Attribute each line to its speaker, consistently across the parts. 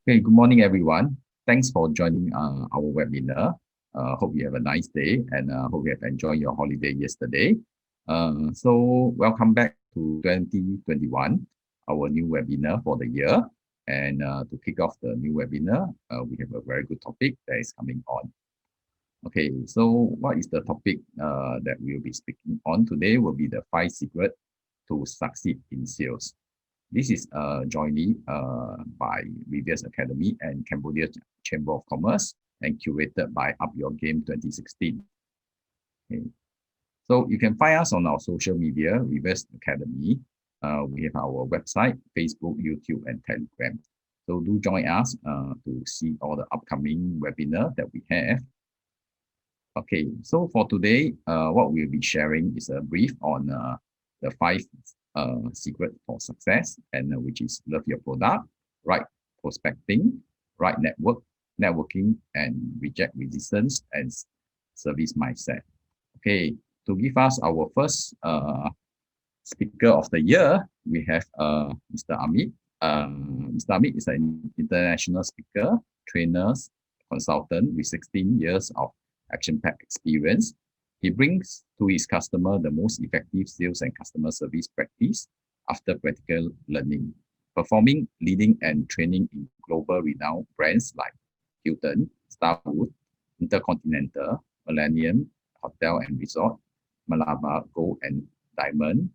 Speaker 1: Okay, good morning, everyone. Thanks for joining our webinar. Hope you have a nice day and hope you have enjoyed your holiday yesterday. So welcome back to 2021, our new webinar for the year. And to kick off the new webinar, we have a very good topic that is coming on. Okay, so what is the topic that we'll be speaking on today will be the 5 secrets to succeed in sales. This is jointly by Reveres Academy and Cambodia Chamber of Commerce and curated by Up Your Game 2016. Okay. So you can find us on our social media, Reveres Academy. We have our website, Facebook, YouTube, and Telegram. So do join us to see all the upcoming webinar that we have. Okay, so for today, what we'll be sharing is a brief on the 5 secret for success, and which is love your product, right prospecting, right networking, and reject resistance and service mindset. Okay, to give us our first speaker of the year, we have Mr. AMIT. Mr. AMIT is an international speaker, trainer, consultant with 16 years of action-packed experience. He brings to his customer the most effective sales and customer service practice after practical learning, performing, leading, and training in global renowned brands like Hilton, Starwood, Intercontinental, Millennium Hotel and Resort, Malabar Gold and Diamond,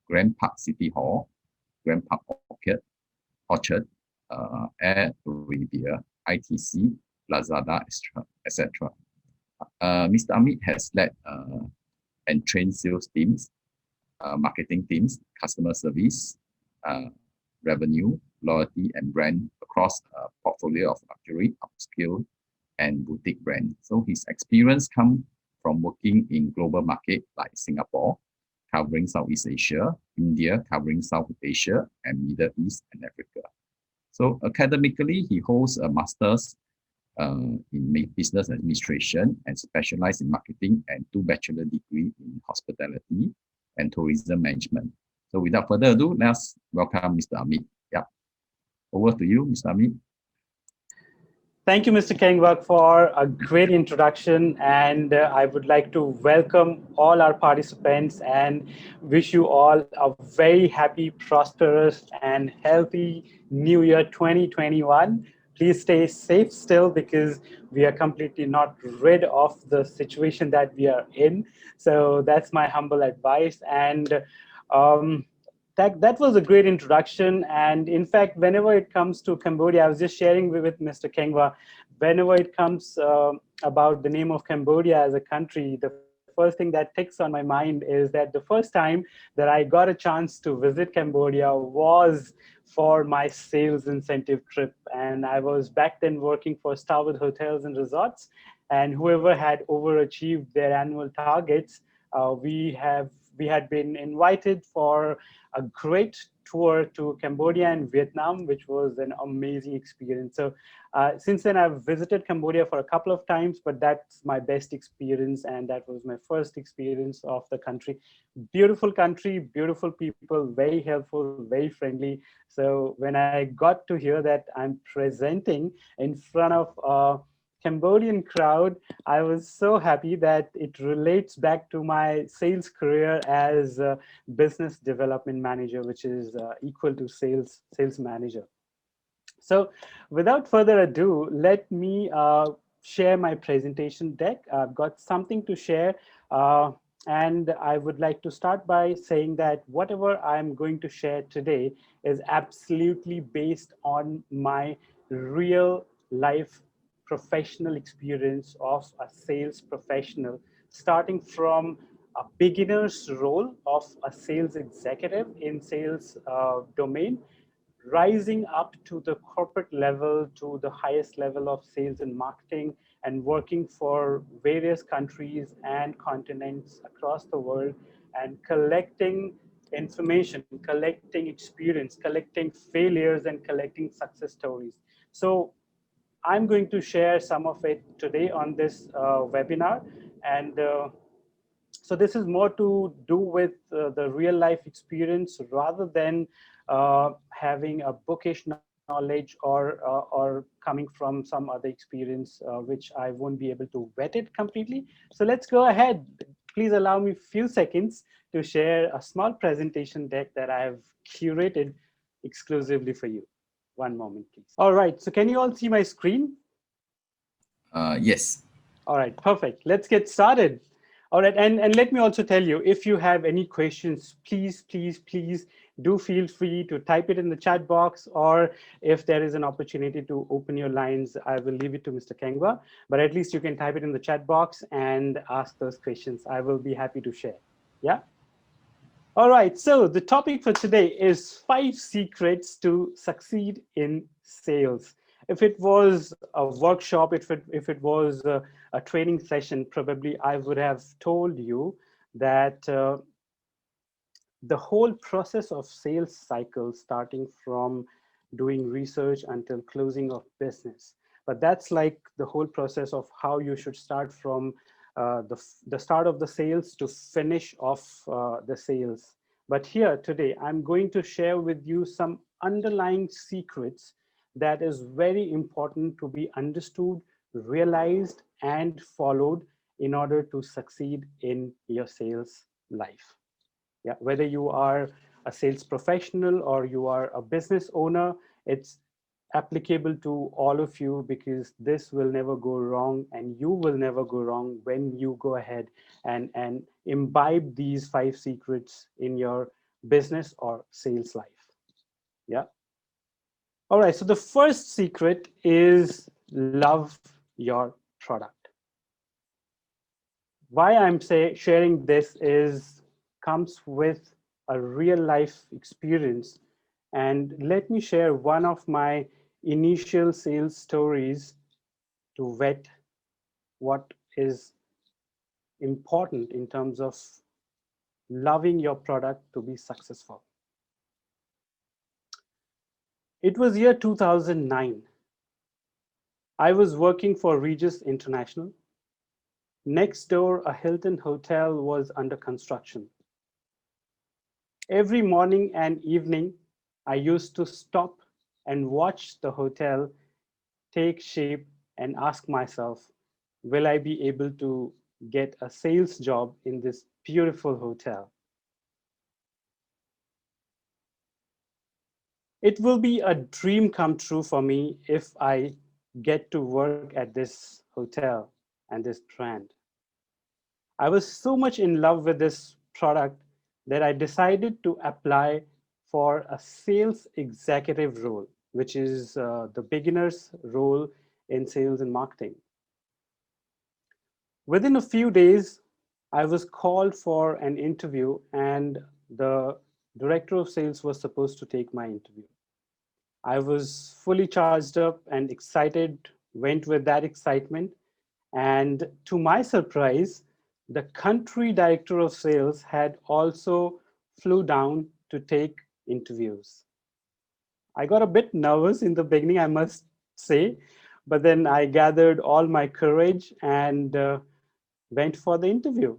Speaker 1: Grand Park City Hall, Grand Park Orchard, Air Reveres, ITC, Lazada, etc. Mr. AMIT has led and trained sales teams, marketing teams, customer service, revenue, loyalty, and brand across a portfolio of luxury, upscale, and boutique brands. So his experience comes from working in global market like Singapore, covering Southeast Asia, India, covering South Asia, and Middle East and Africa. So academically, he holds a master's in business administration and specialized in marketing and 2 bachelor degree in hospitality and tourism management. So without further ado, let's welcome Mr. AMIT. Yeah, over to you, Mr. AMIT.
Speaker 2: Thank you, Mr. Kengwak, for a great introduction, and I would like to welcome all our participants and wish you all a very happy, prosperous, and healthy New Year 2021. Please stay safe still because we are completely not rid of the situation that we are in. So that's my humble advice. And that was a great introduction. And in fact, whenever it comes to Cambodia, I was just sharing with Mr. Kengwa, whenever it comes about the name of Cambodia as a country, the first thing that ticks on my mind is that the first time that I got a chance to visit Cambodia was for my sales incentive trip. And I was back then working for Starwood Hotels and Resorts. And whoever had overachieved their annual targets, we had been invited for a great tour to Cambodia and Vietnam, which was an amazing experience. So since then, I've visited Cambodia for a couple of times, but that's my best experience. And that was my first experience of the country. Beautiful country, beautiful people, very helpful, very friendly. So when I got to hear that I'm presenting in front of Cambodian crowd, I was so happy that it relates back to my sales career as a business development manager, which is equal to sales manager. So without further ado, let me share my presentation deck. I've got something to share. And I would like to start by saying that whatever I'm going to share today is absolutely based on my real life professional experience of a sales professional, starting from a beginner's role of a sales executive in sales domain, rising up to the corporate level, to the highest level of sales and marketing, and working for various countries and continents across the world, and collecting information, collecting experience, collecting failures, and collecting success stories. So I'm going to share some of it today on this webinar. And so this is more to do with the real life experience rather than having a bookish knowledge or coming from some other experience, which I won't be able to vet it completely. So let's go ahead. Please allow me a few seconds to share a small presentation deck that I have curated exclusively for you. One moment, please. All right, so can you all see my screen?
Speaker 1: Yes.
Speaker 2: All right, perfect. Let's get started. All right, and let me also tell you, if you have any questions, please do feel free to type it in the chat box, or if there is an opportunity to open your lines, I will leave it to Mr. Kengwa, but at least you can type it in the chat box and ask those questions. I will be happy to share. Yeah. All right, so the topic for today is 5 secrets to succeed in sales. If it was a workshop, if it was a training session, probably I would have told you that the whole process of sales cycle, starting from doing research until closing of business. But that's like the whole process of how you should start from the start of the sales to finish off the sales. But here today, I'm going to share with you some underlying secrets that is very important to be understood, realized, and followed in order to succeed in your sales life. Yeah, whether you are a sales professional or you are a business owner, it's applicable to all of you, because this will never go wrong and you will never go wrong when you go ahead and imbibe these 5 secrets in your business or sales life. Yeah. All right, so the first secret is love your product. Why I'm sharing this is comes with a real life experience. And let me share one of my initial sales stories to vet what is important in terms of loving your product to be successful. It was year 2009. I was working for Regis International. Next door, a Hilton hotel was under construction. Every morning and evening, I used to stop and watch the hotel take shape and ask myself, will I be able to get a sales job in this beautiful hotel? It will be a dream come true for me if I get to work at this hotel and this brand. I was so much in love with this product that I decided to apply for a sales executive role, which is the beginner's role in sales and marketing. Within a few days, I was called for an interview, and the director of sales was supposed to take my interview. I was fully charged up and excited, went with that excitement. And to my surprise, the country director of sales had also flew down to take interviews. I got a bit nervous in the beginning, I must say, but then I gathered all my courage and went for the interview.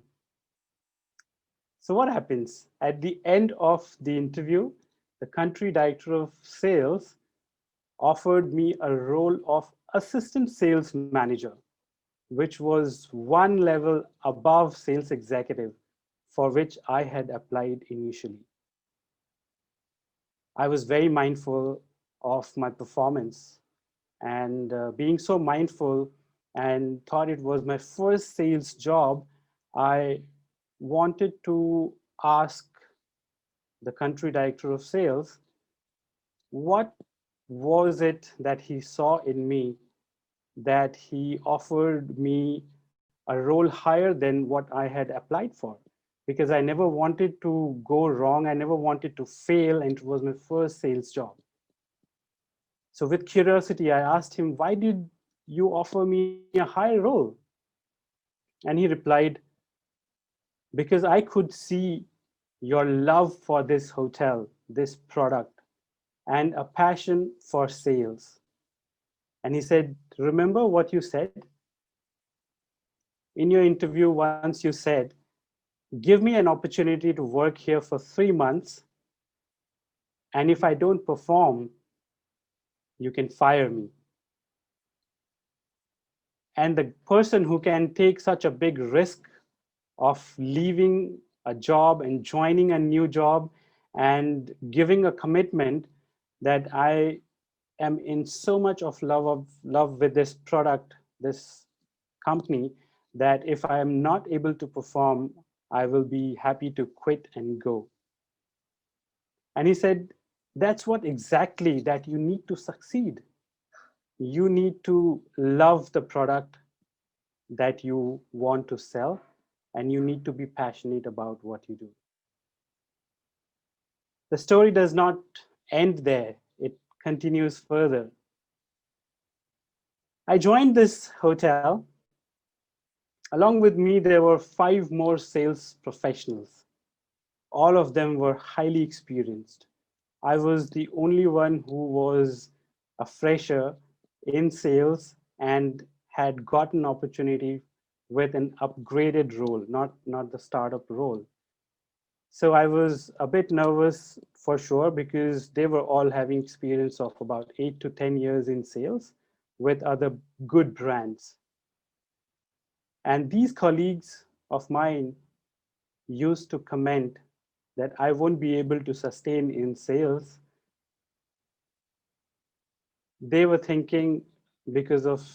Speaker 2: So what happens? At the end of the interview, the country director of sales offered me a role of assistant sales manager, which was one level above sales executive, for which I had applied initially. I was very mindful of my performance, and being so mindful and thought it was my first sales job, I wanted to ask the country director of sales, what was it that he saw in me that he offered me a role higher than what I had applied for? Because I never wanted to go wrong. I never wanted to fail, and it was my first sales job. So with curiosity, I asked him, why did you offer me a higher role? And he replied, because I could see your love for this hotel, this product, and a passion for sales. And he said, remember what you said? In your interview, once you said, give me an opportunity to work here for 3 months. And if I don't perform, you can fire me. And the person who can take such a big risk of leaving a job and joining a new job and giving a commitment that I am in so much of love with this product, this company, that if I am not able to perform, I will be happy to quit and go. And he said, that's what exactly that you need to succeed. You need to love the product that you want to sell, and you need to be passionate about what you do. The story does not end there, it continues further. I joined this hotel. Along with me, there were 5 more sales professionals. All of them were highly experienced. I was the only one who was a fresher in sales and had gotten opportunity with an upgraded role, not the startup role. So I was a bit nervous for sure because they were all having experience of about 8 to 10 years in sales with other good brands. And these colleagues of mine used to comment that I won't be able to sustain in sales. They were thinking because of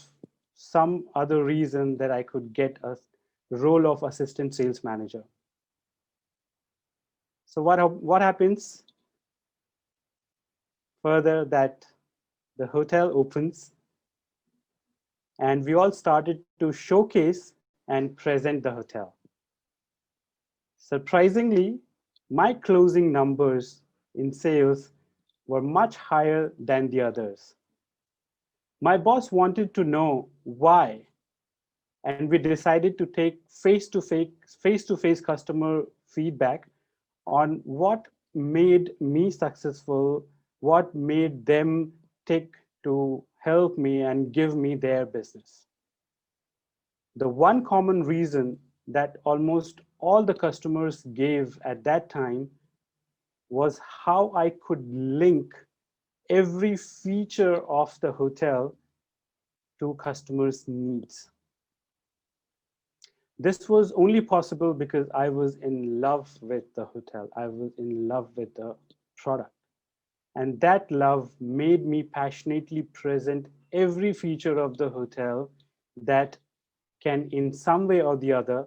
Speaker 2: some other reason that I could get a role of assistant sales manager. So what happens further that the hotel opens and we all started to showcase and present the hotel. Surprisingly, my closing numbers in sales were much higher than the others. My boss wanted to know why, and we decided to take face-to-face customer feedback on what made me successful, what made them tick to help me and give me their business. The one common reason that almost all the customers gave at that time was how I could link every feature of the hotel to customers' needs. This was only possible because I was in love with the hotel. I was in love with the product. And that love made me passionately present every feature of the hotel that can, in some way or the other,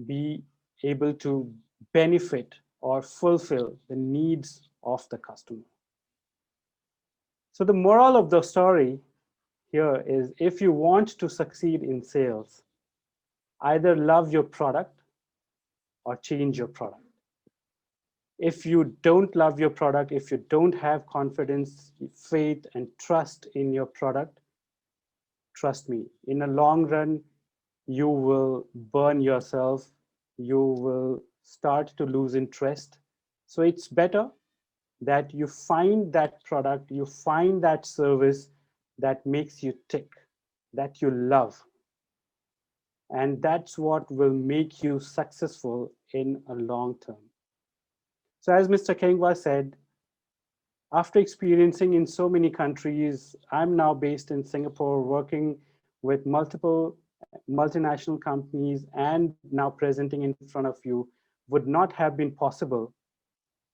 Speaker 2: be able to benefit or fulfill the needs of the customer. So the moral of the story here is if you want to succeed in sales, either love your product or change your product. If you don't love your product, if you don't have confidence, faith, and trust in your product, trust me, in the long run, you will burn yourself, you will start to lose interest. So it's better that you find that product, you find that service that makes you tick, that you love. And that's what will make you successful in a long term. So as Mr. Kengwa said, after experiencing in so many countries, I'm now based in Singapore, working with multiple multinational companies and now presenting in front of you would not have been possible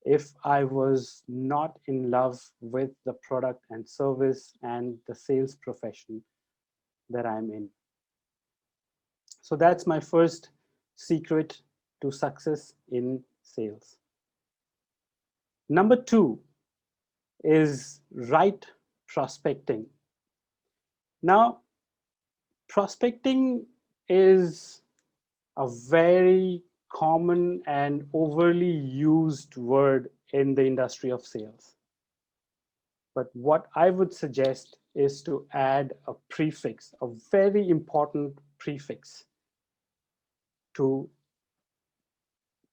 Speaker 2: if I was not in love with the product and service and the sales profession that I'm in. So that's my first secret to success in sales. Number 2 is right prospecting. Now, prospecting is a very common and overly used word in the industry of sales. But what I would suggest is to add a prefix, a very important prefix to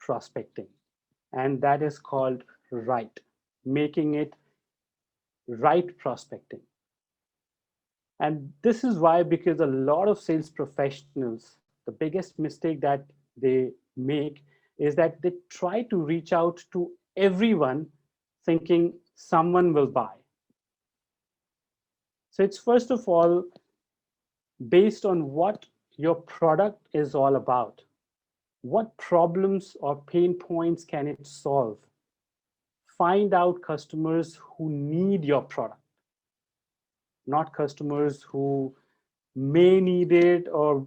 Speaker 2: prospecting, and that is called right, making it right prospecting. And this is why, because a lot of sales professionals, the biggest mistake that they make is that they try to reach out to everyone thinking someone will buy. So it's first of all based on what your product is all about. What problems or pain points can it solve? Find out customers who need your product, not customers who may need it or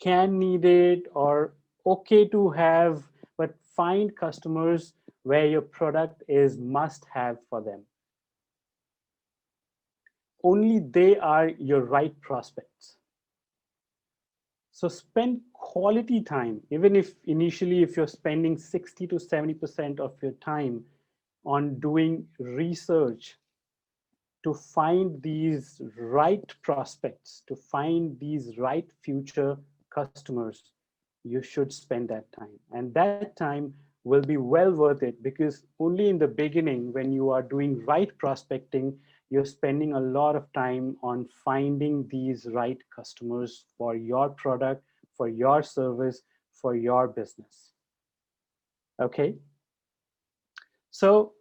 Speaker 2: can need it or okay to have, but find customers where your product is must have for them. Only they are your right prospects. So spend quality time, even if initially if you're spending 60 to 70% of your time on doing research to find these right prospects, to find these right future customers, you should spend that time. And that time will be well worth it, because only in the beginning, when you are doing right prospecting, you're spending a lot of time on finding these right customers for your product, for your service, for your business. Okay. So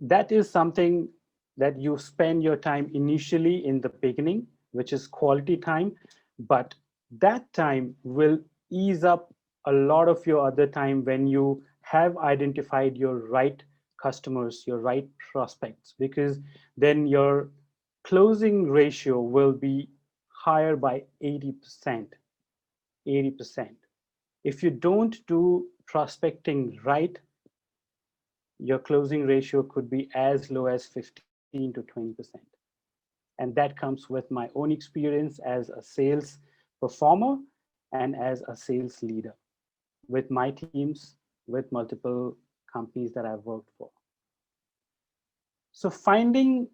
Speaker 2: that is something that you spend your time initially in the beginning, which is quality time, but that time will ease up a lot of your other time when you have identified your right customers, your right prospects, because then your closing ratio will be higher by 80%. 80%. If you don't do prospecting right, your closing ratio could be as low as 15 to 20%. And that comes with my own experience as a sales performer and as a sales leader with my teams, with multiple companies that I've worked for. So finding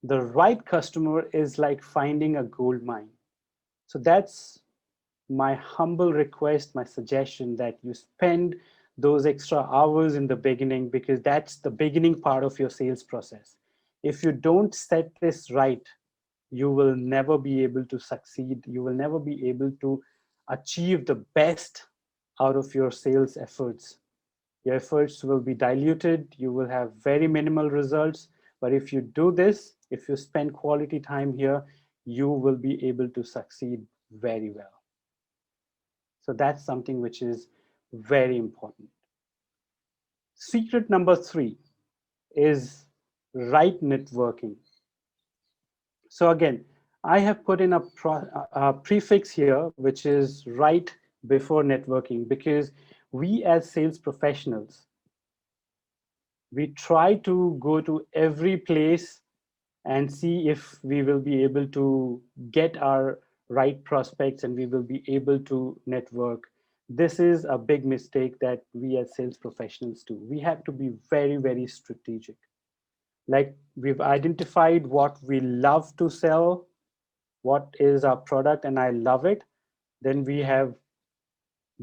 Speaker 2: the right customer is like finding a gold mine. So that's my humble request, my suggestion, that you spend those extra hours in the beginning, because that's the beginning part of your sales process. If you don't set this right, you will never be able to succeed. You will never be able to achieve the best out of your sales efforts. Your efforts will be diluted. You will have very minimal results. But if you do this, if you spend quality time here, you will be able to succeed very well. So that's something which is very important. Secret number 3 is right networking. So again, I have put in a prefix here, which is right before networking, because we as sales professionals, we try to go to every place and see if we will be able to get our right prospects and we will be able to network. This is a big mistake that we as sales professionals do. We have to be very, very strategic. Like, we've identified what we love to sell, what is our product, and I love it. Then we have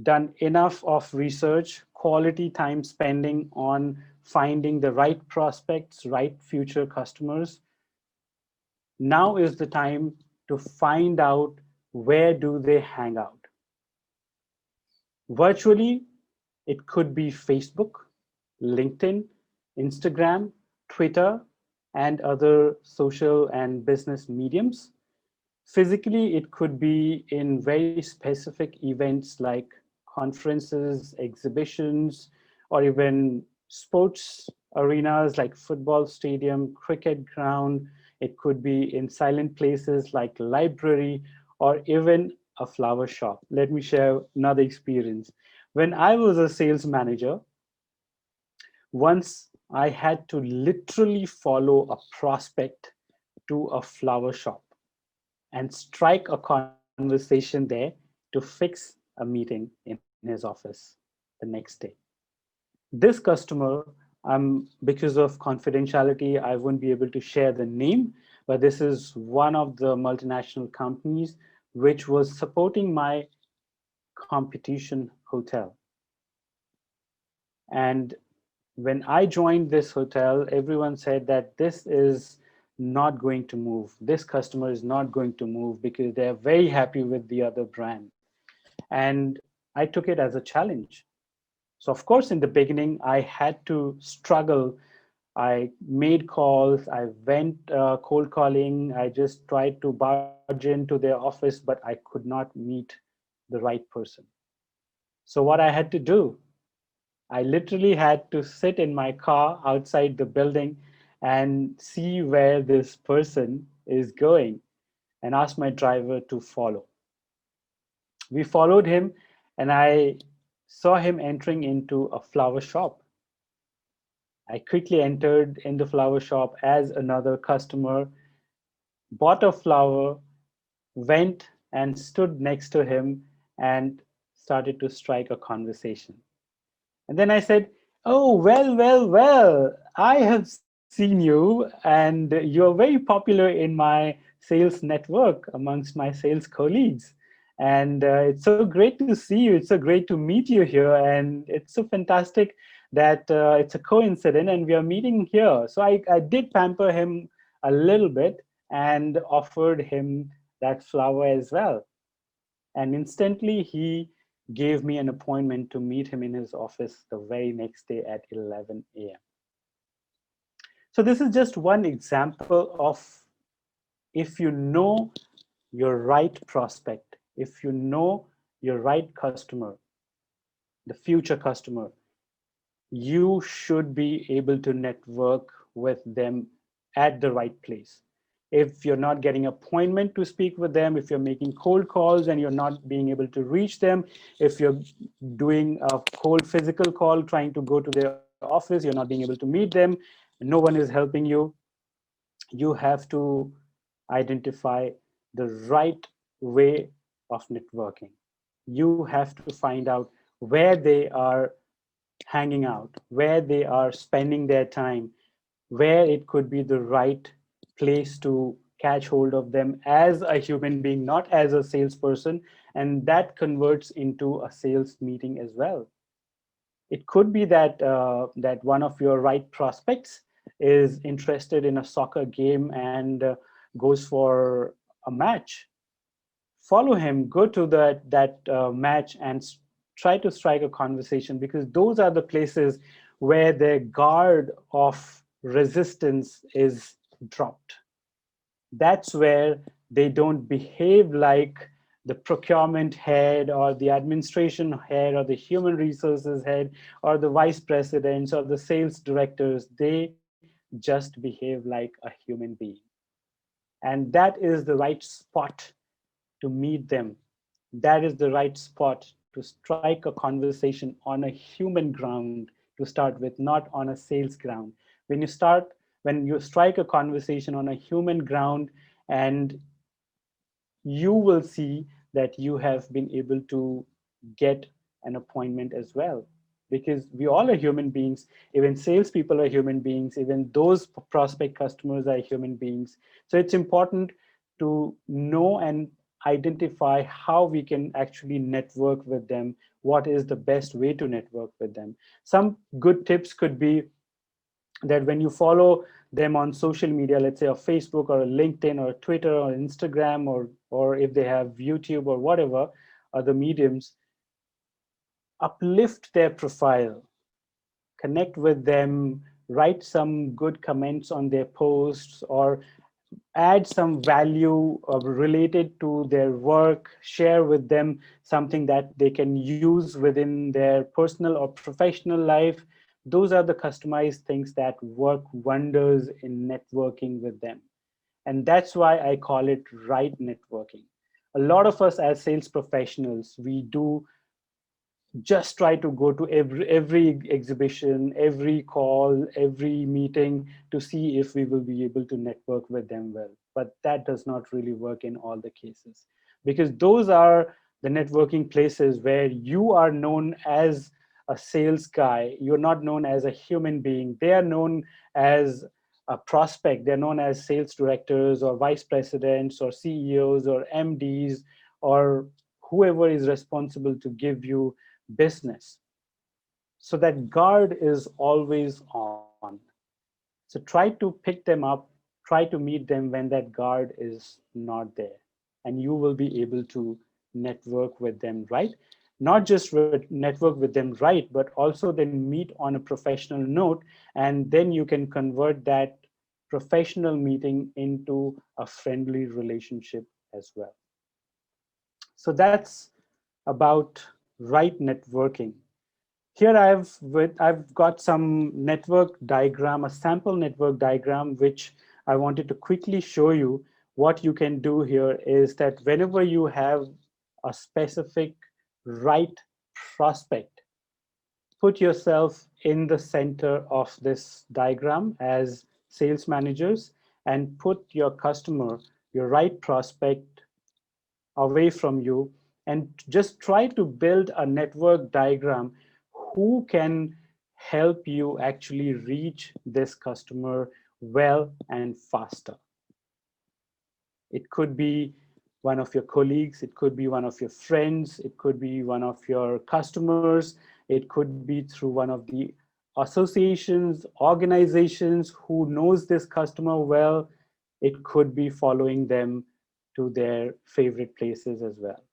Speaker 2: done enough of research, quality time spending on finding the right prospects, right future customers. Now is the time to find out where do they hang out. Virtually, it could be Facebook, LinkedIn, Instagram, Twitter, and other social and business mediums. Physically, it could be in very specific events like conferences, exhibitions, or even sports arenas like football stadium, cricket ground. It could be in silent places like library, or even a flower shop. Let me share another experience. When I was a sales manager, once I had to literally follow a prospect to a flower shop and strike a conversation there to fix a meeting in his office the next day. This customer, because of confidentiality, I won't be able to share the name, but this is one of the multinational companies which was supporting my competition hotel. And when I joined this hotel, everyone said that this is not going to move. This customer is not going to move because they're very happy with the other brand. And I took it as a challenge. So of course, in the beginning, I had to struggle I made calls, I went cold calling, I just tried to barge into their office, but I could not meet the right person. So, what I had to do, I literally had to sit in my car outside the building and see where this person is going and ask my driver to follow. We followed him, and I saw him entering into a flower shop. I quickly entered in the flower shop as another customer, bought a flower, went and stood next to him, and started to strike a conversation. And then I said, "Oh, well, well, well, I have seen you, and you're very popular in my sales network amongst my sales colleagues. And it's so great to see you. It's so great to meet you here. And it's so fantastic that it's a coincidence and we are meeting here." So I did pamper him a little bit and offered him that flower as well. And instantly he gave me an appointment to meet him in his office the very next day at 11 a.m. So this is just one example of, if you know your right prospect, if you know your right customer, the future customer, you should be able to network with them at the right place. If you're not getting appointment to speak with them, if you're making cold calls and you're not being able to reach them, if you're doing a cold physical call trying to go to their office, you're not being able to meet them, no one is helping you, you have to identify the right way of networking. You have to find out where they are hanging out, where they are spending their time, where it could be the right place to catch hold of them as a human being, not as a salesperson. And that converts into a sales meeting as well. It could be that that one of your right prospects is interested in a soccer game and goes for a match. Follow him, go to that match and try to strike a conversation, because those are the places where the guard of resistance is dropped. That's where they don't behave like the procurement head or the administration head or the human resources head or the vice presidents or the sales directors. They just behave like a human being. And that is the right spot to meet them. That is the right spot to strike a conversation on a human ground to start with, not on a sales ground. When you strike a conversation on a human ground, and you will see that you have been able to get an appointment as well, because we all are human beings. Even salespeople are human beings, even those prospect customers are human beings. So it's important to know and identify how we can actually network with them, what is the best way to network with them. Some good tips could be that when you follow them on social media, let's say a Facebook or a LinkedIn or a Twitter or Instagram, or if they have YouTube or whatever other mediums, uplift their profile, connect with them, write some good comments on their posts, or add some value related to their work, share with them something that they can use within their personal or professional life. Those are the customized things that work wonders in networking with them. And that's why I call it right networking. A lot of us as sales professionals, we do just try to go to every exhibition, every call, every meeting to see if we will be able to network with them well. But that does not really work in all the cases, because those are the networking places where you are known as a sales guy. You're not known as a human being. They are known as a prospect. They're known as sales directors or vice presidents or CEOs or MDs or whoever is responsible to give you business. So that guard is always on. So try to pick them up, try to meet them when that guard is not there, and you will be able to network with them, right? not just network with them right, but also then meet on a professional note, and then you can convert that professional meeting into a friendly relationship as well. So that's about right networking. Here I've got some network diagram, a sample network diagram, which I wanted to quickly show you. What you can do here is that whenever you have a specific right prospect, put yourself in the center of this diagram as sales managers and put your customer, your right prospect, away from you, and just try to build a network diagram who can help you actually reach this customer well and faster. It could be one of your colleagues, it could be one of your friends, it could be one of your customers, it could be through one of the associations, organizations who knows this customer well. It could be following them to their favorite places as well.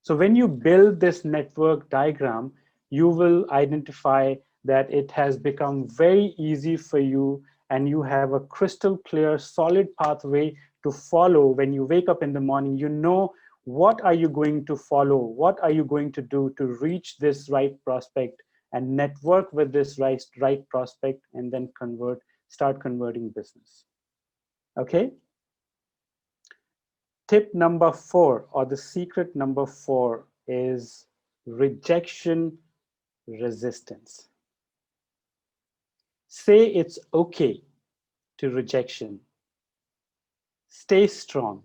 Speaker 2: So when you build this network diagram, you will identify that it has become very easy for you, and you have a crystal clear, solid pathway to follow. When you wake up in the morning, you know what are you going to follow, what are you going to do to reach this right prospect and network with this right prospect, and then start converting business. Okay. Tip number 4, or the secret number 4, is rejection resistance. Say it's okay to rejection. Stay strong.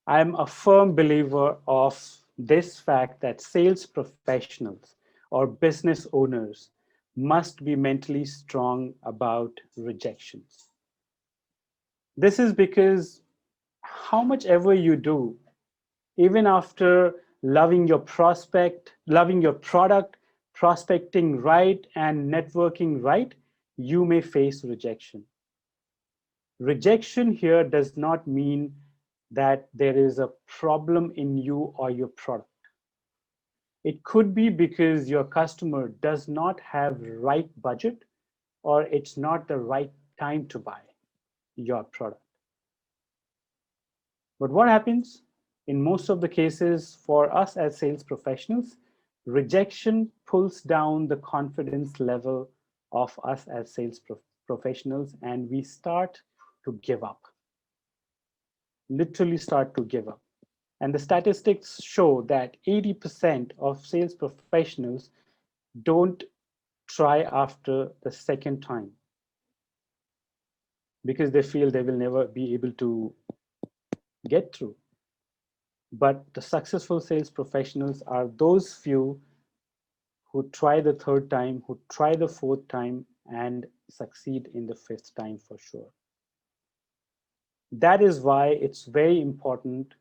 Speaker 2: I'm a firm believer of this fact that sales professionals or business owners must be mentally strong about rejections. This is because how much ever you do, even after loving your prospect, loving your product, prospecting right, and networking right, you may face rejection. Rejection here does not mean that there is a problem in you or your product. It could be because your customer does not have right budget, or it's not the right time to buy your product. But what happens in most of the cases for us as sales professionals, rejection pulls down the confidence level of us as sales professionals, and we start to give up, literally start to give up. And the statistics show that 80% of sales professionals don't try after the second time because they feel they will never be able to get through. But the successful sales professionals are those few who try the third time, who try the fourth time, and succeed in the fifth time for sure. That is why it's very important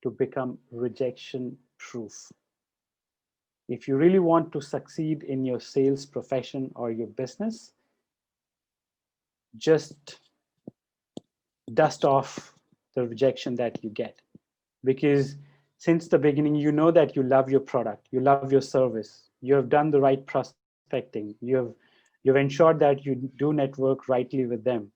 Speaker 2: to become rejection proof. If you really want to succeed in your sales profession or your business, just dust off the rejection that you get. Because since the beginning, you know that you love your product, you love your service, you have done the right prospecting, you've ensured that you do network rightly with them.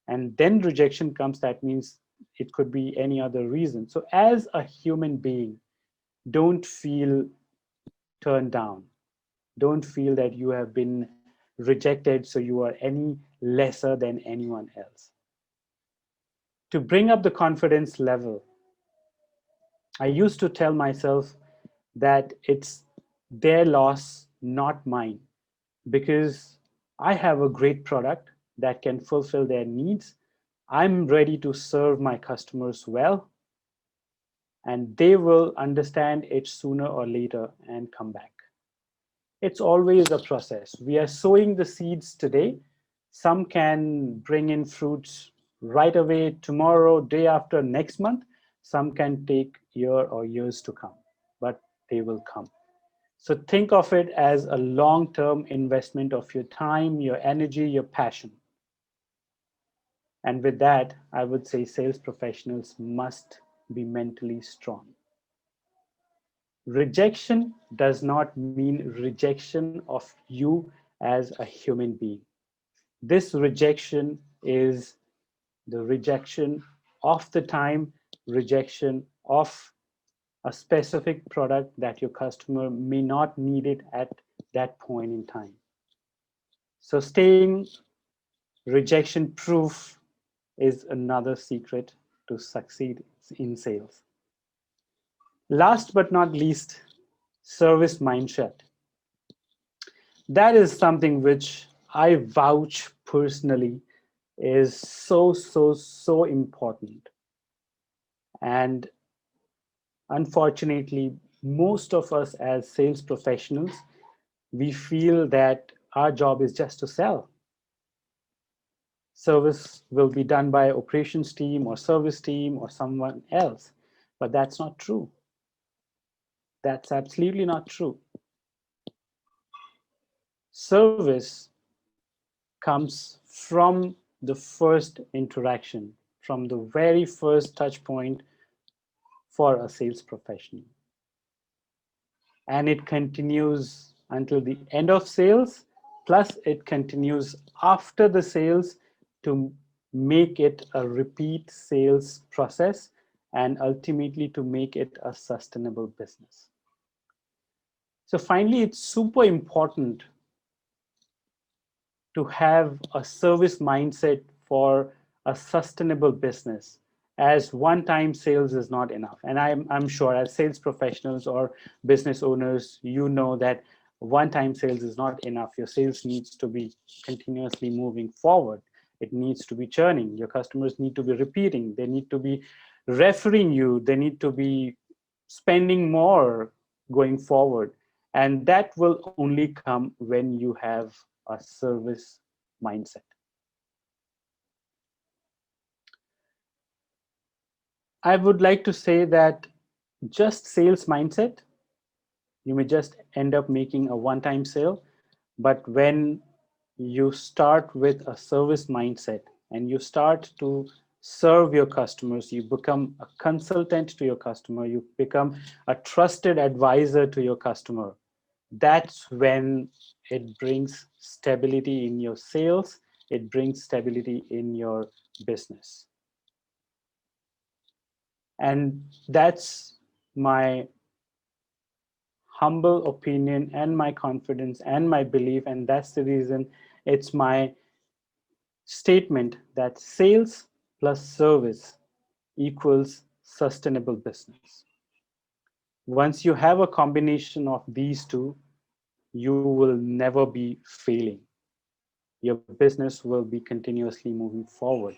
Speaker 2: And then rejection comes, that means it could be any other reason. So as a human being, don't feel turned down. Don't feel that you have been rejected, so you are any lesser than anyone else. To bring up the confidence level, I used to tell myself that it's their loss, not mine, because I have a great product that can fulfill their needs. I'm ready to serve my customers well, and they will understand it sooner or later and come back. It's always a process. We are sowing the seeds today. Some can bring in fruits right away, tomorrow, day after, next month. Some can take year or years to come, but they will come. So think of it as a long-term investment of your time, your energy, your passion. And with that, I would say sales professionals must be mentally strong. Rejection does not mean rejection of you as a human being. This rejection is the rejection of the time, rejection of a specific product that your customer may not need it at that point in time. So staying rejection proof is another secret to succeed in sales. Last but not least, service mindset. That is something which I vouch personally is so important. And unfortunately, most of us as sales professionals, we feel that our job is just to sell. Service will be done by operations team or service team or someone else, but that's not true. That's absolutely not true. Service comes from the first interaction, from the very first touch point for a sales professional. And it continues until the end of sales, plus it continues after the sales to make it a repeat sales process and ultimately to make it a sustainable business. So finally, it's super important to have a service mindset for a sustainable business, as one-time sales is not enough. And I'm sure as sales professionals or business owners, you know that one-time sales is not enough. Your sales needs to be continuously moving forward. It needs to be churning. Your customers need to be repeating. They need to be referring you. They need to be spending more going forward. And that will only come when you have a service mindset. I would like to say that just sales mindset, you may just end up making a one-time sale. But when you start with a service mindset and you start to serve your customers, you become a consultant to your customer, you become a trusted advisor to your customer. That's when it brings stability in your sales, it brings stability in your business. And that's my humble opinion and my confidence and my belief. And that's the reason it's my statement that sales plus service equals sustainable business. Once you have a combination of these two, you will never be failing. Your business will be continuously moving forward.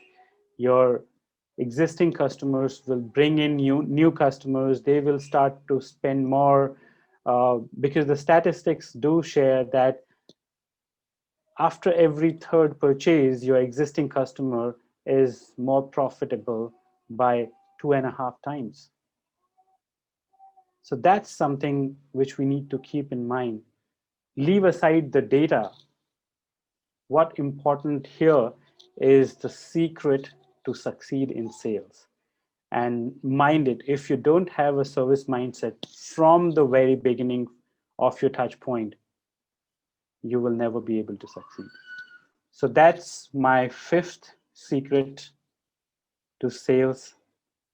Speaker 2: Your existing customers will bring in new customers. They will start to spend more because the statistics do share that after every third purchase, your existing customer is more profitable by 2.5 times. So that's something which we need to keep in mind. Leave aside the data. What important here is the secret to succeed in sales. And mind it, if you don't have a service mindset from the very beginning of your touch point, you will never be able to succeed. So that's my fifth secret to sales,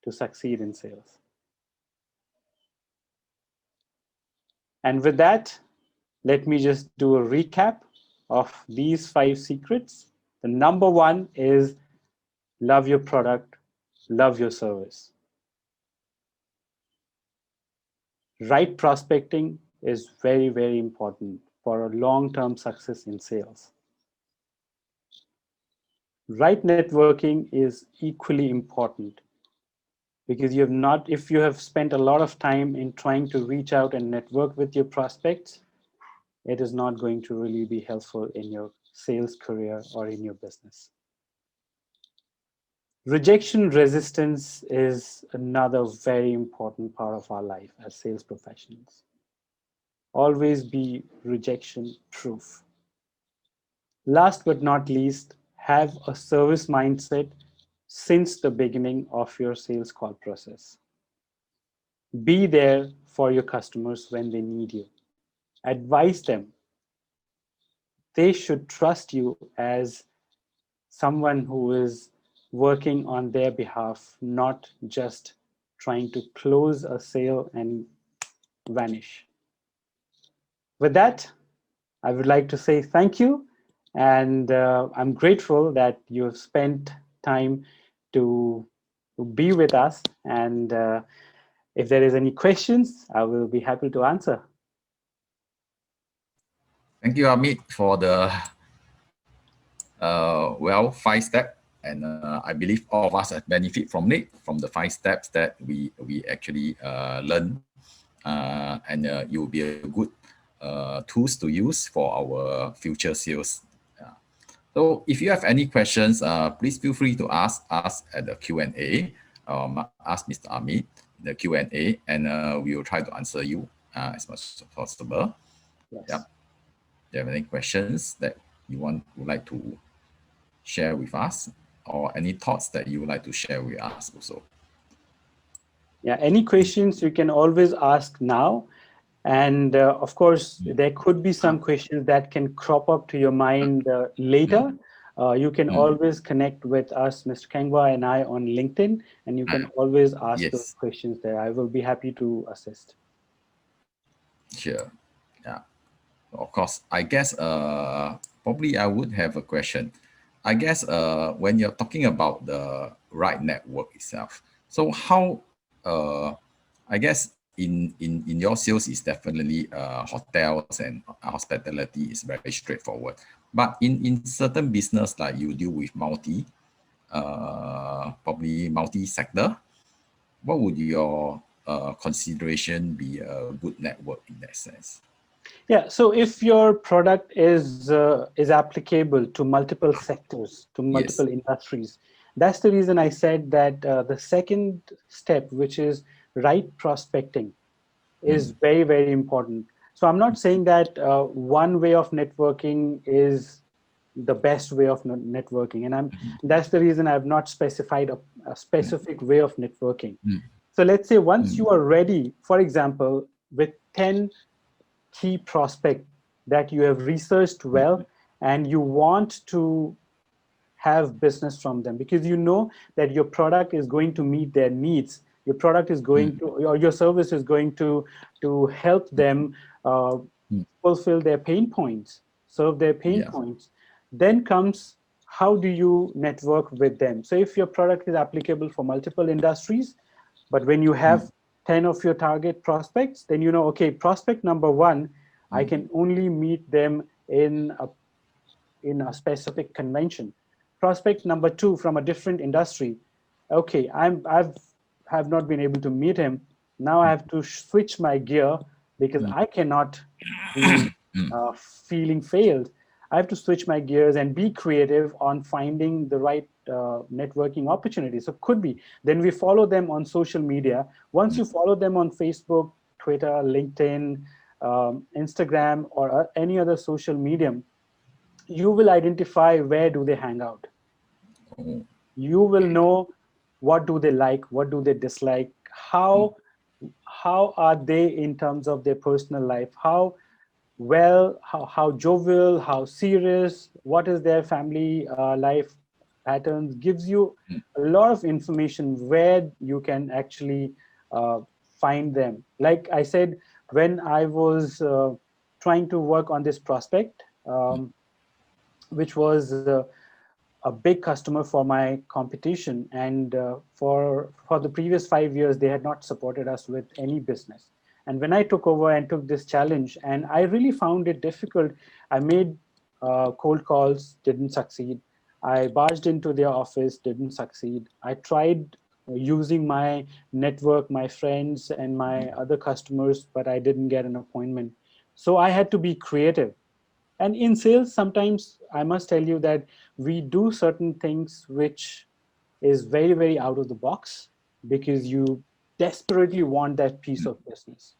Speaker 2: to succeed in sales. And with that, let me just do a recap of these 5 secrets. The number 1 is love your product, love your service. Right prospecting is very important for a long-term success in sales. Right networking is equally important because if you have spent a lot of time in trying to reach out and network with your prospects, it is not going to really be helpful in your sales career or in your business. Rejection resistance is another very important part of our life as sales professionals. Always be rejection proof. Last but not least, have a service mindset since the beginning of your sales call process. Be there for your customers when they need you. Advise them. They should trust you as someone who is working on their behalf, not just trying to close a sale and vanish. With that, I would like to say thank you. And I'm grateful that you've spent time to be with us. And if there is any questions, I will be happy to answer.
Speaker 1: Thank you, Amit, for the 5 step. And I believe all of us have benefit from it, from the 5 steps that we actually learn. And it will be a good tools to use for our future sales. So if you have any questions, please feel free to ask us at the Q&A. Ask Mr. Amit in the Q&A, and we will try to answer you as much as possible.
Speaker 2: Yes.
Speaker 1: Yeah. Do you have any questions that you would like to share with us, or any thoughts that you would like to share with us also?
Speaker 2: Yeah, any questions you can always ask now. And of course, there could be some questions that can crop up to your mind later. You can always connect with us, Mr. Kengwa and I, on LinkedIn, and you can always ask those questions there. I will be happy to assist.
Speaker 1: Sure. Yeah. Of course, I guess probably I would have a question. I guess when you're talking about the right network itself, so how I guess in your sales is definitely hotels and hospitality is very straightforward. But in certain business, like you deal with probably multi-sector, what would your consideration be a good network in that sense?
Speaker 2: Yeah, so if your product is applicable to multiple sectors, to multiple industries, that's the reason I said that the second step, which is right prospecting, is very, very important. So I'm not saying that one way of networking is the best way of networking, and that's the reason I've not specified a specific way of networking. So let's say once you are ready, for example, with 10 key prospect that you have researched well, and you want to have business from them because you know that your product is going to meet their needs, your product is going to, or your service is going to help them fulfill their pain points, serve their pain points. Then comes, how do you network with them? So if your product is applicable for multiple industries, but when you have 10 of your target prospects, then you know, okay, prospect number 1, I can only meet them in a specific convention. Prospect number 2 from a different industry, okay, have not been able to meet him. Now I have to switch my gear because I cannot be feeling failed. I have to switch my gears and be creative on finding the right networking opportunities. So could be, then we follow them on social media. Once you follow them on Facebook, Twitter, LinkedIn, Instagram, or any other social medium, you will identify where do they hang out. You will know what do they like, what do they dislike, how are they in terms of their personal life, how jovial, how serious, what is their family life patterns. Gives you a lot of information where you can actually find them. Like I said, when I was trying to work on this prospect, which was a big customer for my competition, and for the previous 5 years they had not supported us with any business. And when I took over and took this challenge, and I really found it difficult, I made cold calls, didn't succeed. I barged into their office, didn't succeed. I tried using my network, my friends and my other customers, but I didn't get an appointment. So I had to be creative. And in sales, sometimes I must tell you that we do certain things which is very, very out of the box because you desperately want that piece of business.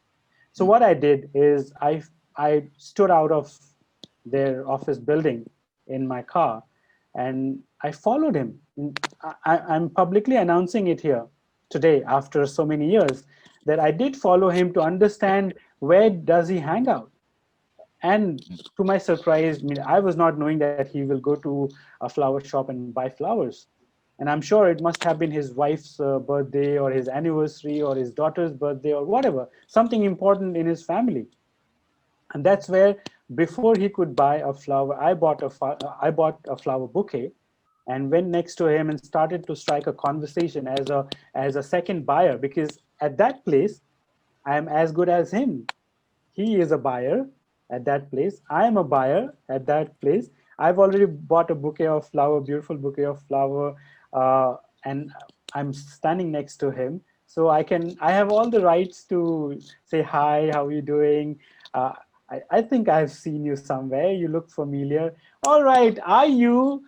Speaker 2: So what I did is I stood out of their office building in my car and I followed him. I'm publicly announcing it here today after so many years that I did follow him to understand where does he hang out. And to my surprise, I mean, I was not knowing that he will go to a flower shop and buy flowers. And I'm sure it must have been his wife's birthday or his anniversary or his daughter's birthday or whatever, something important in his family. And that's where, before he could buy a flower, I bought a flower bouquet and went next to him and started to strike a conversation as a second buyer, because at that place I am as good as him. He is a buyer at that place. I am a buyer at that place. I've already bought a bouquet of flower, beautiful bouquet of flower, and I'm standing next to him. So I have all the rights to say, hi, how are you doing? I think I've seen you somewhere. You look familiar. All right, are you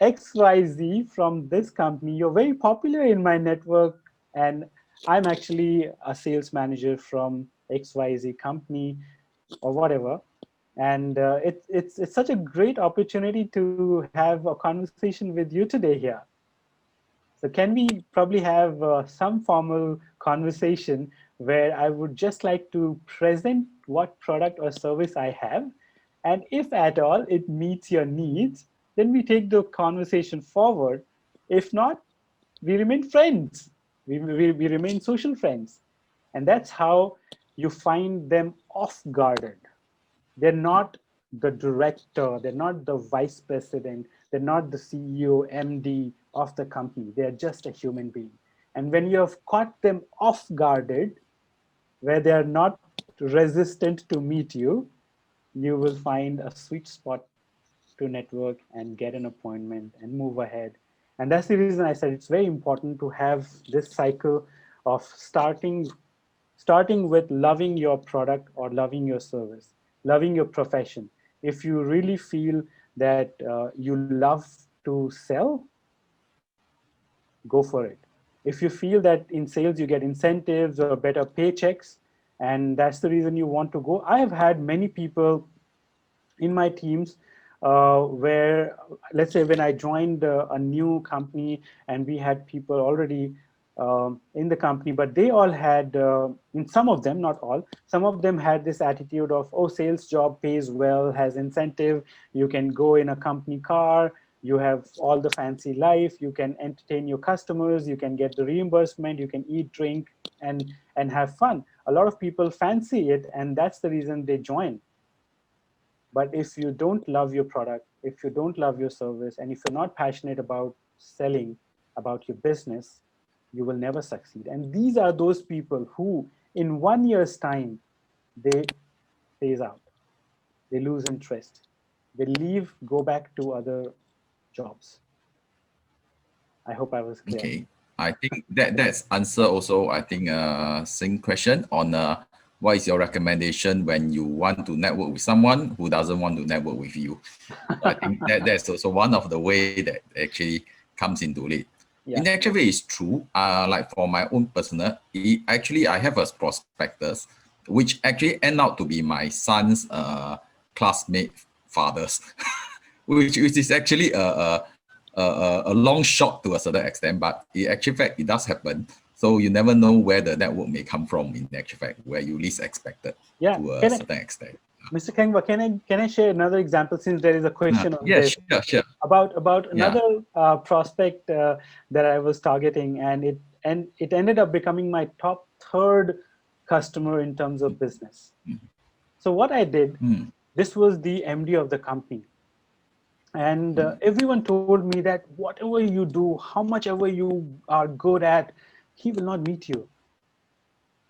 Speaker 2: XYZ from this company? You're very popular in my network, and I'm actually a sales manager from XYZ company or whatever. And it's such a great opportunity to have a conversation with you today here. So can we probably have some formal conversation where I would just like to present what product or service I have, and if at all it meets your needs, then we take the conversation forward. If not, we remain friends. We remain social friends. And that's how you find them off guarded. They're not the director, they're not the vice president, they're not the CEO, MD of the company. They're just a human being. And when you have caught them off guarded, where they are not resistant to meet you, you will find a sweet spot to network and get an appointment and move ahead. And that's the reason I said it's very important to have this cycle of starting with loving your product or loving your service, loving your profession. If you really feel that you love to sell, go for it. If you feel that in sales you get incentives or better paychecks, and that's the reason you want to go, I have had many people in my teams where, let's say, when I joined a new company and we had people already in the company, but they all had, in some of them, not all, some of them had this attitude of, oh, sales job pays well, has incentive, you can go in a company car, you have all the fancy life, you can entertain your customers, you can get the reimbursement, you can eat, drink, and have fun. A lot of people fancy it, and that's the reason they join. But if you don't love your product, if you don't love your service, and if you're not passionate about selling, about your business, you will never succeed. And these are those people who, in 1 year's time, they phase out, they lose interest, they leave, go back to other jobs. I hope I was clear.
Speaker 1: Okay. I think that's answer also, I think, same question on what is your recommendation when you want to network with someone who doesn't want to network with you. I think that's also one of the way that actually comes into it.
Speaker 2: Yeah.
Speaker 1: In actually, it's true. Like for my own personal, actually I have a prospectus, which actually end out to be my son's classmate fathers, which is actually a long shot to a certain extent, but in actual fact, it does happen. So you never know where the network may come from in actual fact, where you least expected
Speaker 2: Yeah.
Speaker 1: to a certain extent.
Speaker 2: Mr. Kengwa, can I share another example, since there is a question on
Speaker 1: Yeah,
Speaker 2: this?
Speaker 1: sure.
Speaker 2: About
Speaker 1: Yeah.
Speaker 2: another prospect that I was targeting, and it ended up becoming my top third customer in terms of business. So what I did,
Speaker 1: Mm.
Speaker 2: this was the MD of the company, and everyone told me that whatever you do, how much ever you are good at, he will not meet you.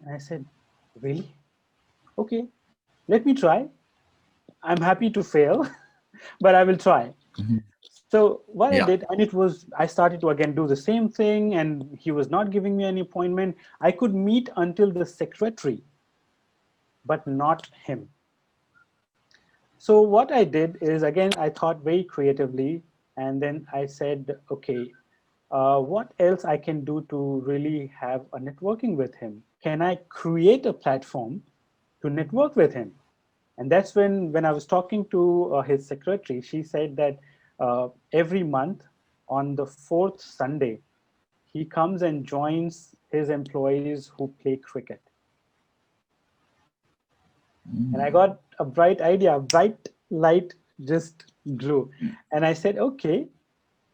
Speaker 2: And I said, really? Okay, let me try. I'm happy to fail, but I will try.
Speaker 1: Mhm.
Speaker 2: So what I
Speaker 1: Yeah.
Speaker 2: did, and I started to again do the same thing, and he was not giving me any appointment. I could meet until the secretary, but not him. So what I did is, again, I thought very creatively, and then I said, okay, what else I can do to really have a networking with him? Can I create a platform to network with him? And that's when I was talking to his secretary, she said that every month on the fourth Sunday, he comes and joins his employees who play cricket. And I got a bright idea, a bright light just grew. And I said, okay,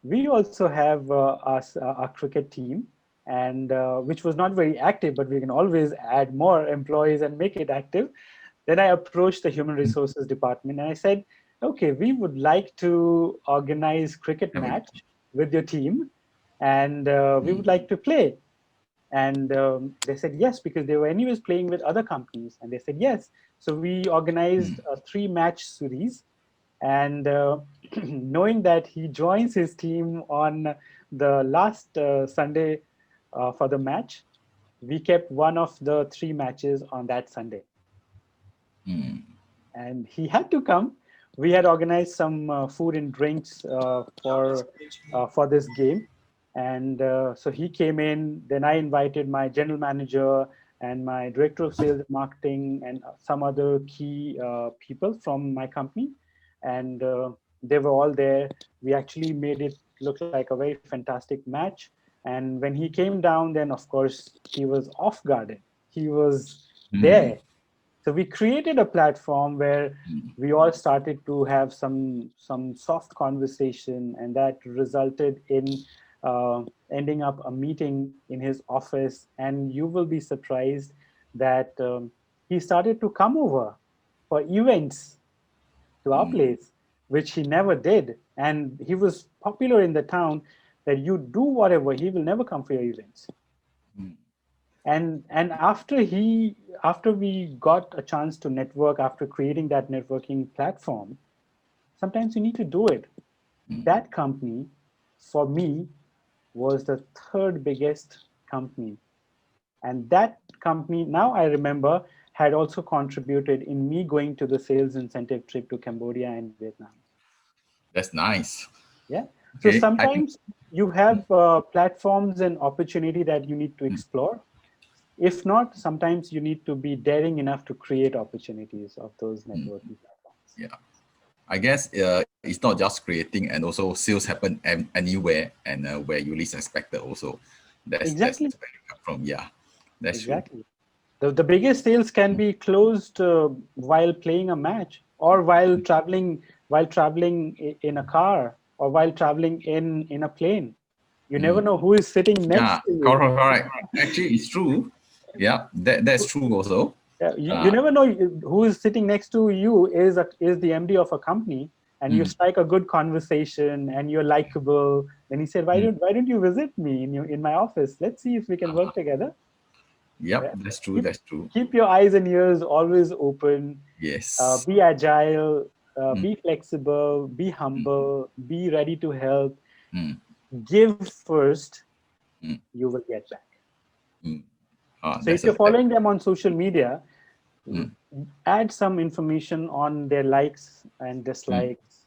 Speaker 2: we also have our cricket team, and which was not very active, but we can always add more employees and make it active. Then I approached the human resources department and I said, okay, we would like to organize cricket match with your team, and we would like to play. And they said yes, because they were anyways playing with other companies. And they said yes. So we organized a 3-match series. And knowing that he joins his team on the last Sunday for the match, we kept one of the 3 matches on that Sunday. And he had to come. We had organized some food and drinks for this game, and so he came in. Then I invited my general manager and my director of sales and marketing and some other key people from my company, and they were all there. We actually made it look like a very fantastic match. And when he came down, then of course he was off guarded. He was there. So we created a platform where we all started to have some soft conversation, and that resulted in ending up a meeting in his office. And you will be surprised that he started to come over for events to our place, which he never did. And he was popular in the town that you do whatever, he will never come for your events. And after we got a chance to network, after creating that networking platform, sometimes you need to do it. That company for me was the third biggest company, and that company, now I remember, had also contributed in me going to the sales incentive trip to Cambodia and Vietnam.
Speaker 1: That's nice.
Speaker 2: Yeah. So
Speaker 1: Okay, I think
Speaker 2: sometimes you have platforms and opportunity that you need to explore. If not, sometimes you need to be daring enough to create opportunities of those networking platforms.
Speaker 1: yeah. I guess it's not just creating, and also sales happen anywhere and where you least expected. Also, that's
Speaker 2: Exactly.
Speaker 1: where you come from. Yeah, that's true.
Speaker 2: Exactly. The biggest sales can be closed while playing a match, or while traveling in a car, or while traveling in a plane. You never know who is sitting
Speaker 1: Yeah,
Speaker 2: next to you.
Speaker 1: correct, correct. Actually, it's true. Yeah, that's true also.
Speaker 2: Yeah, you
Speaker 1: Uh,
Speaker 2: never know who is sitting next to you is the MD of a company, and you strike a good conversation and you're likable. Then he said, why don't you visit me in my office? Let's see if we can work together.
Speaker 1: yep,
Speaker 2: Yeah.
Speaker 1: that's true.
Speaker 2: Keep
Speaker 1: That's true.
Speaker 2: keep your eyes and ears always open.
Speaker 1: Yes.
Speaker 2: Be agile. Be flexible. Be humble. Be ready to help. Give first. You will get back. So if
Speaker 1: That's
Speaker 2: you're
Speaker 1: a that.
Speaker 2: following them on social media, add some information on their likes and dislikes,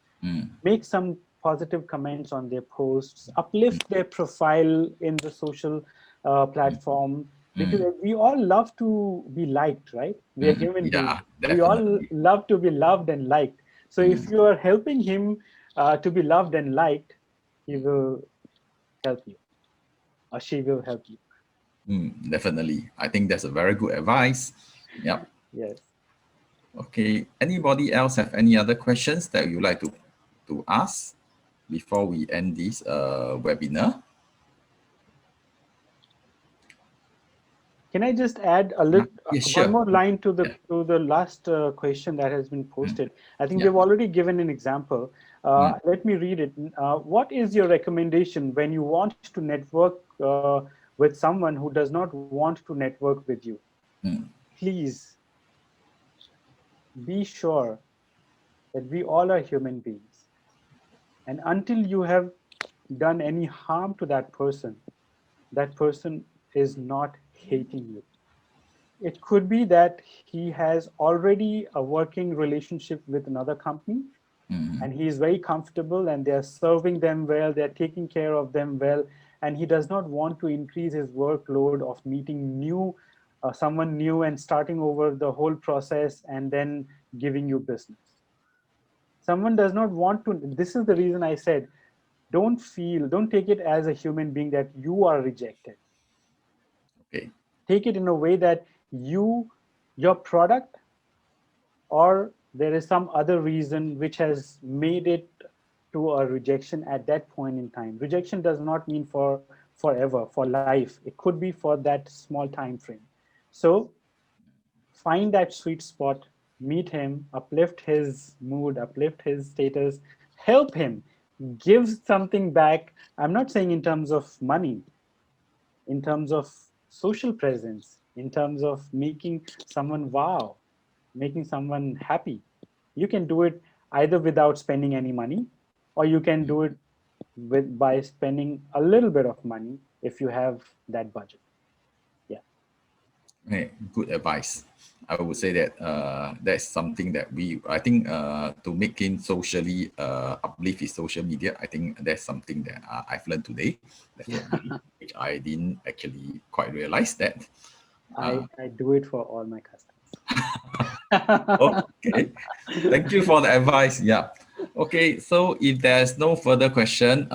Speaker 2: make some positive comments on their posts, uplift their profile in the social platform, because we all love to be liked, right? We are human beings.
Speaker 1: Yeah,
Speaker 2: We all
Speaker 1: definitely.
Speaker 2: love to be loved and liked. So if you are helping him to be loved and liked, he will help you, or she will help you.
Speaker 1: Definitely. I think that's a very good advice. Yep.
Speaker 2: Yes.
Speaker 1: Okay. Anybody else have any other questions that you like to ask before we end this webinar?
Speaker 2: Can I just add
Speaker 1: Yeah,
Speaker 2: one
Speaker 1: sure.
Speaker 2: more line to
Speaker 1: Yeah.
Speaker 2: the last question that has been posted? I think
Speaker 1: Yeah.
Speaker 2: we've already given an example. Let me read it. What is your recommendation when you want to network with someone who does not want to network with you? Please be sure that we all are human beings, and until you have done any harm to that person is not hating you. It could be that he has already a working relationship with another company, and he is very comfortable and they're serving them well, they're taking care of them well, and he does not want to increase his workload of meeting someone new and starting over the whole process and then giving you business. Someone does not want to. This is the reason I said, don't take it as a human being that you are rejected.
Speaker 1: Okay.
Speaker 2: Take it in a way that your product or there is some other reason which has made it to a rejection at that point in time. Rejection does not mean for forever, for life. It could be for that small time frame. So find that sweet spot, meet him, uplift his mood, uplift his status, help him, give something back. I'm not saying in terms of money, in terms of social presence, in terms of making someone wow, making someone happy. You can do it either without spending any money, or you can do it with by spending a little bit of money if you have that budget. Yeah.
Speaker 1: Hey, good advice. I would say that that's something that I think to make it socially uplift is social media. I think that's something that I've learned today, definitely, which I didn't actually quite realize that.
Speaker 2: I do it for all my customers.
Speaker 1: Okay, thank you for the advice. Yeah. Okay, so if there's no further question,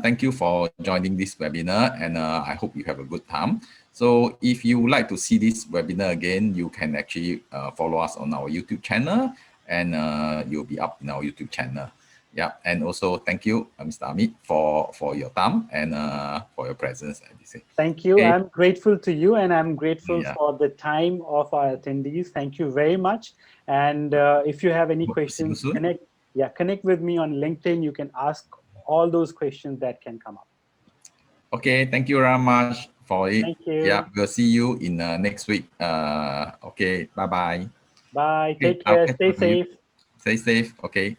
Speaker 1: thank you for joining this webinar, and I hope you have a good time. So if you would like to see this webinar again, you can actually follow us on our YouTube channel, and you'll be up in our YouTube channel. Yeah, and also thank you, Mr. Amit, for your time and for your presence.
Speaker 2: Thank you.
Speaker 1: Okay.
Speaker 2: I'm grateful to you, and I'm grateful
Speaker 1: Yeah.
Speaker 2: for the time of our attendees. Thank you very much. And if you have any
Speaker 1: Hope to see you
Speaker 2: questions,
Speaker 1: soon.
Speaker 2: connect with me on LinkedIn. You can ask all those questions that can come up.
Speaker 1: Okay, thank you very much for it.
Speaker 2: Thank
Speaker 1: Yeah,
Speaker 2: you.
Speaker 1: we'll see you in next week. Okay, bye bye.
Speaker 2: Bye.
Speaker 1: Okay,
Speaker 2: Take
Speaker 1: I'll
Speaker 2: care.
Speaker 1: catch
Speaker 2: Stay
Speaker 1: up with you.
Speaker 2: safe.
Speaker 1: Stay safe. Okay.